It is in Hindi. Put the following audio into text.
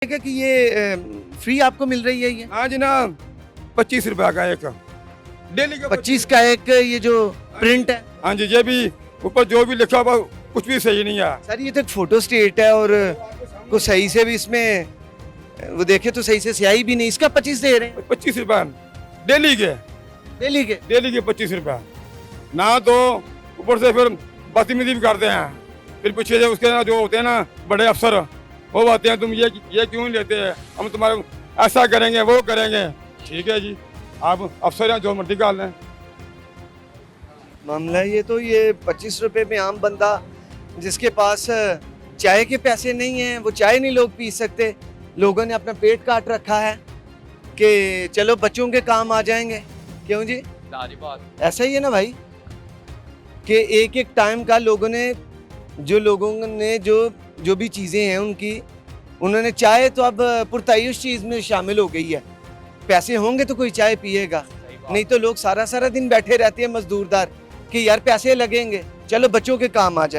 है कि ये फ्री आपको मिल रही है ये? हाँ जी ना, 25 रुपया का एक डेली का 25 का एक ये जो प्रिंट है। हाँ जी, ये भी ऊपर जो भी लिखा हुआ कुछ भी सही नहीं है। सर ये तो एक फोटो स्टेट है और कुछ सही से भी इसमें वो देखे तो सही से स्याही भी नहीं, इसका 25 दे रहे हैं 25 रुपया डेली के डेली के। 25 रुपया ना, तो ऊपर से फिर बदतमीजी भी करते हैं। फिर पीछे जो उसके ना जो होते हैं ना बड़े अफसर, वो आते हैं तुम ये क्यों नहीं लेते हैं, हम तुम्हारे ऐसा करेंगे वो करेंगे। ठीक है जी, आप अफसर हैं जो मर्जी कर लें। मामला ये तो ये 25 रुपए में आम बंदा जिसके पास चाय के पैसे नहीं हैं, वो चाय नहीं लोग पी सकते, लोगों ने अपना पेट काट रखा है कि चलो बच्चों के काम आ जाएंगे। क्यों जी? सारी बात ऐसा ही है ना भाई कि एक एक टाइम का लोगों ने जो भी चीज़ें हैं उनकी, उन्होंने चाय तो अब पुरतायुश चीज़ में शामिल हो गई है। पैसे होंगे तो कोई चाय पिएगा, नहीं तो लोग सारा सारा दिन बैठे रहते हैं मजदूरदार कि यार पैसे लगेंगे, चलो बच्चों के काम आ जाए।